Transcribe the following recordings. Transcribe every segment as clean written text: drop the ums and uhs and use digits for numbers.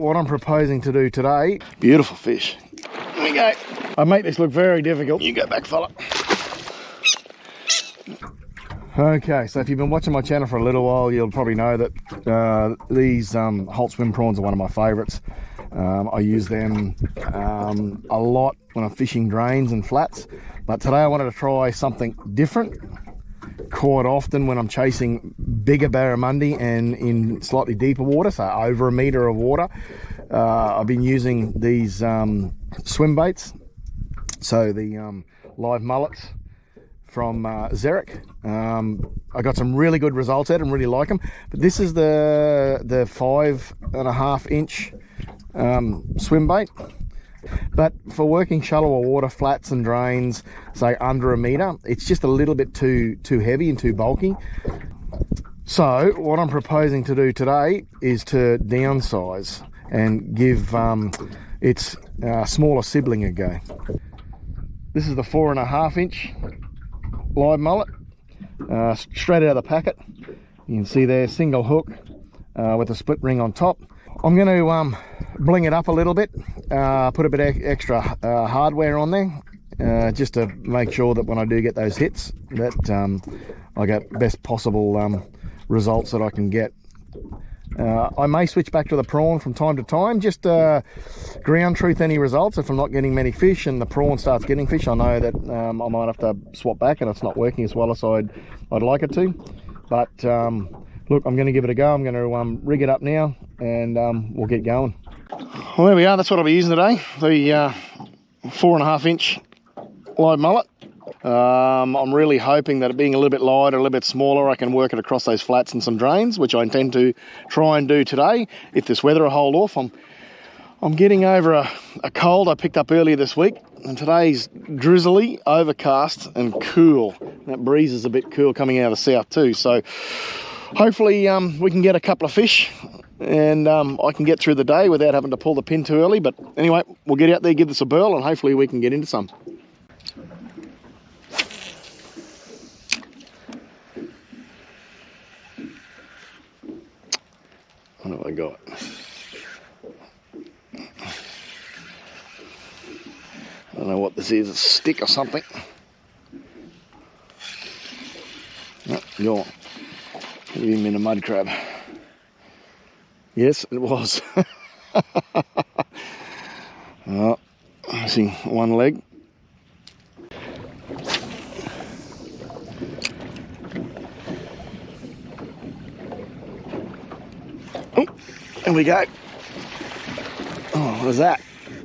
what I'm proposing to do today, beautiful fish. Here we go. I make this look very difficult. You go back, fella. Okay, so if you've been watching my channel for a little while, you'll probably know that these Holt swim prawns are one of my favourites. I use them a lot when I'm fishing drains and flats, but today I wanted to try something different. Quite often when I'm chasing bigger barramundi and in slightly deeper water, so over a metre of water, I've been using these swim baits. So the live mullets from Zerek. I got some really good results out and really like them. But this is the 5.5 inch swim bait. But for working shallower water, flats and drains, say under a metre, it's just a little bit too heavy and too bulky. So what I'm proposing to do today is to downsize and give its smaller sibling a go. This is the 4.5 inch live mullet, straight out of the packet. You can see there, single hook with a split ring on top. I'm going to bling it up a little bit, put a bit extra hardware on there, just to make sure that when I do get those hits, that I get best possible results that I can get. I may switch back to the prawn from time to time, just ground truth any results. If I'm not getting many fish and the prawn starts getting fish, I know that I might have to swap back and it's not working as well as I'd like it to. But look, I'm going to give it a go. I'm going to rig it up now and we'll get going. Well, there we are. That's what I'll be using today. The 4.5 inch live mullet. I'm really hoping that it being a little bit lighter, a little bit smaller, I can work it across those flats and some drains, which I intend to try and do today if this weather will hold off. I'm getting over a cold I picked up earlier this week, and today's drizzly, overcast and cool. That breeze is a bit cool coming out of the south too, so hopefully we can get a couple of fish and I can get through the day without having to pull the pin too early. But anyway, we'll get out there, give this a burl, and hopefully we can get into some. What have I got? I don't know what this is, a stick or something. No, gone. Maybe even in a mud crab. Yes, it was. Oh, missing one leg. Oh, there we go. Oh, what is that?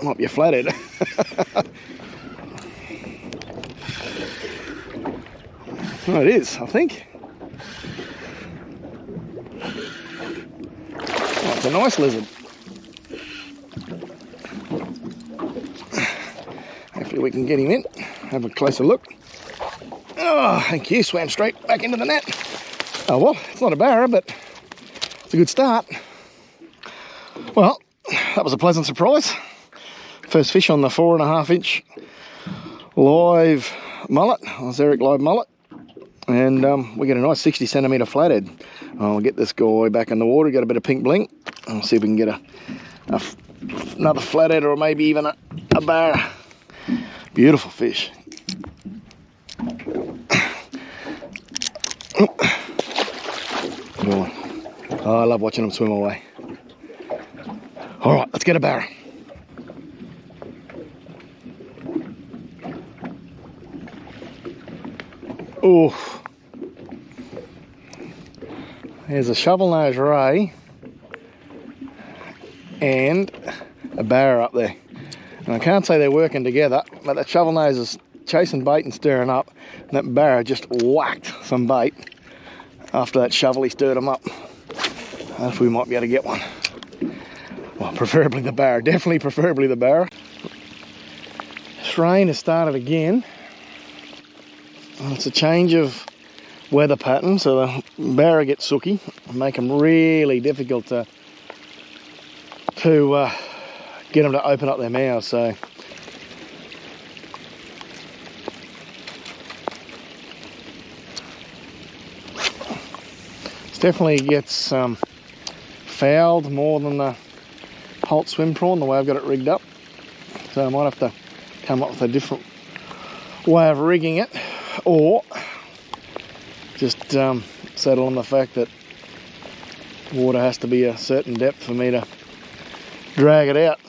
Might be a flathead. Oh, it is, I think. Oh, it's a nice lizard. Hopefully we can get him in, have a closer look. Oh, thank you, swam straight back into the net. Oh well, it's not a barra, but it's a good start. Well, that was a pleasant surprise. First fish on the 4.5 inch live mullet, Zerek Live Mullet. And we get a nice 60 centimetre flathead. I'll get this guy back in the water, get a bit of pink bling. I'll see if we can get another flathead or maybe even a barra. Beautiful fish. Oh, I love watching them swim away. All right, let's get a barra. Oh, there's a shovel nose ray and a barra up there. And I can't say they're working together, but that shovel nose is chasing bait and stirring up. And that barra just whacked some bait after that shovel, he stirred them up. Hopefully we might be able to get one. Well, preferably the barra, definitely preferably the barra. This rain has started again. It's a change of weather pattern, so the barra gets sooky and make them really difficult to get them to open up their mouths. So it definitely gets fouled more than the Holt swim prawn, the way I've got it rigged up. So I might have to come up with a different way of rigging it, or just settle on the fact that water has to be a certain depth for me to drag it out.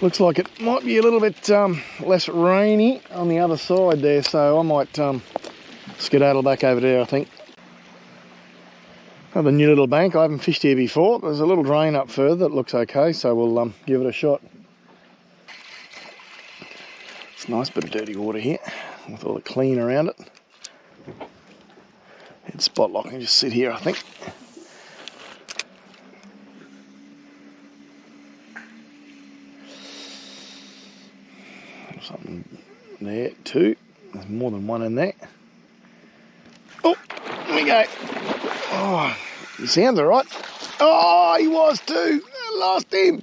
Looks like it might be a little bit less rainy on the other side there, so I might skedaddle back over there, I think. Have a new little bank. I haven't fished here before. There's a little drain up further that looks okay, so we'll give it a shot. It's a nice bit of dirty water here with all the clean around it. Head spot lock and just sit here, I think. Something there too. There's more than one in there. Oh, here we go. Oh, he sounds all right. Oh, he was too. I lost him.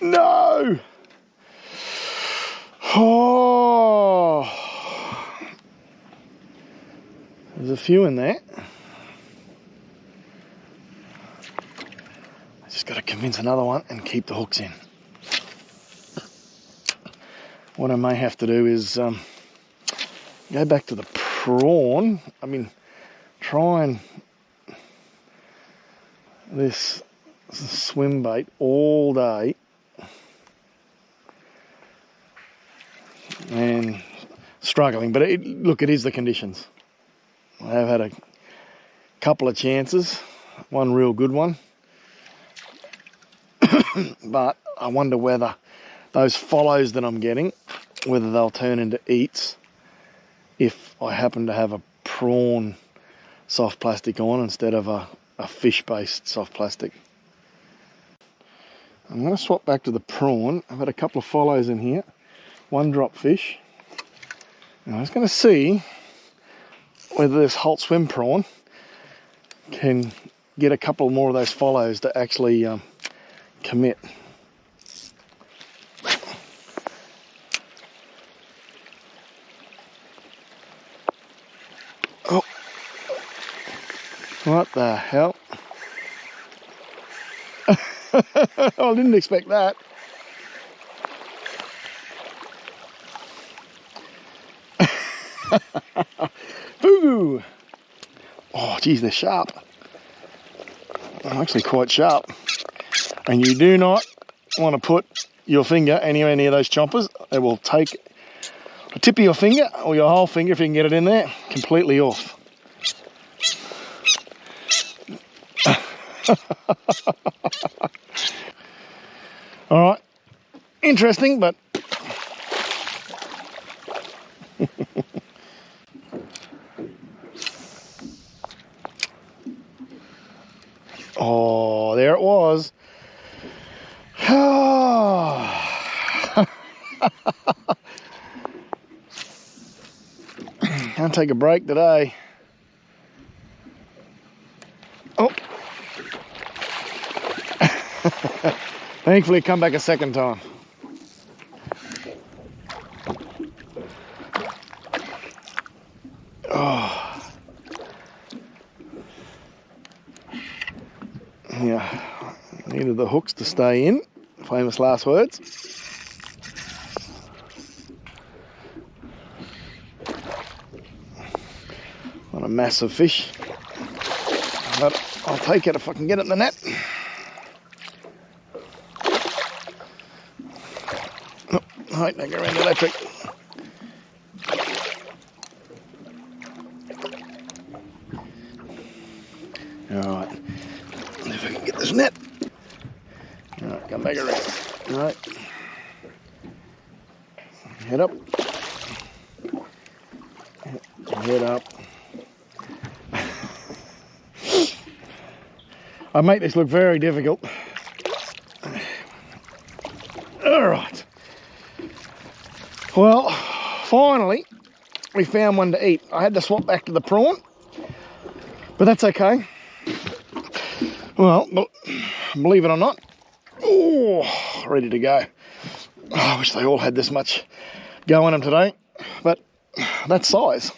No. Oh, there's a few in there. I just got to convince another one and keep the hooks in. What I may have to do is go back to the prawn. I've been trying this swim bait all day and struggling, but look, it is the conditions. I have had a couple of chances, one real good one, but I wonder whether those follows that I'm getting, whether they'll turn into eats if I happen to have a prawn soft plastic on instead of a fish-based soft plastic. I'm going to swap back to the prawn. I've had a couple of follows in here, one drop fish. And I was going to see whether this Holt swim prawn can get a couple more of those follows to actually commit. Oh, what the hell? I didn't expect that. Boo! Oh, geez, they're sharp. They're actually quite sharp. And you do not want to put your finger anywhere near those chompers. They will take a tip of your finger, or your whole finger if you can get it in there, completely off. All right, interesting, but oh, there it was. Can't take a break today. Oh. Thankfully, come back a second time. Oh. Yeah, needed the hooks to stay in. Famous last words. Not a massive fish, but I'll take it if I can get it in the net. Oh, right, now go around the electric. Alright, if I can get this net. Alright, come back around. Alright. Head up. Head up. I make this look very difficult. Alright. Well, finally, we found one to eat. I had to swap back to the prawn, but that's okay. Well, believe it or not, oh, ready to go. Oh, I wish they all had this much go in them today, but that's size.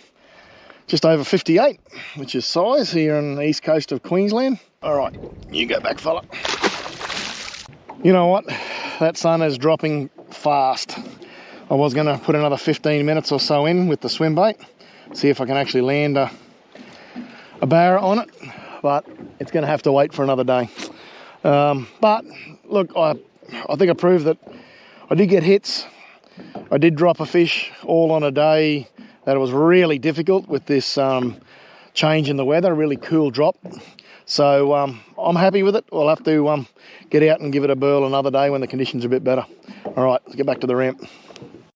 Just over 58, which is size here on the east coast of Queensland. All right, you go back, fella. You know what? That sun is dropping fast. I was going to put another 15 minutes or so in with the swim bait, see if I can actually land a barra on it, but it's going to have to wait for another day. But look, I think I proved that I did get hits. I did drop a fish all on a day that it was really difficult with this change in the weather, a really cool drop. So I'm happy with it. We'll have to get out and give it a burl another day when the conditions are a bit better. All right, let's get back to the ramp.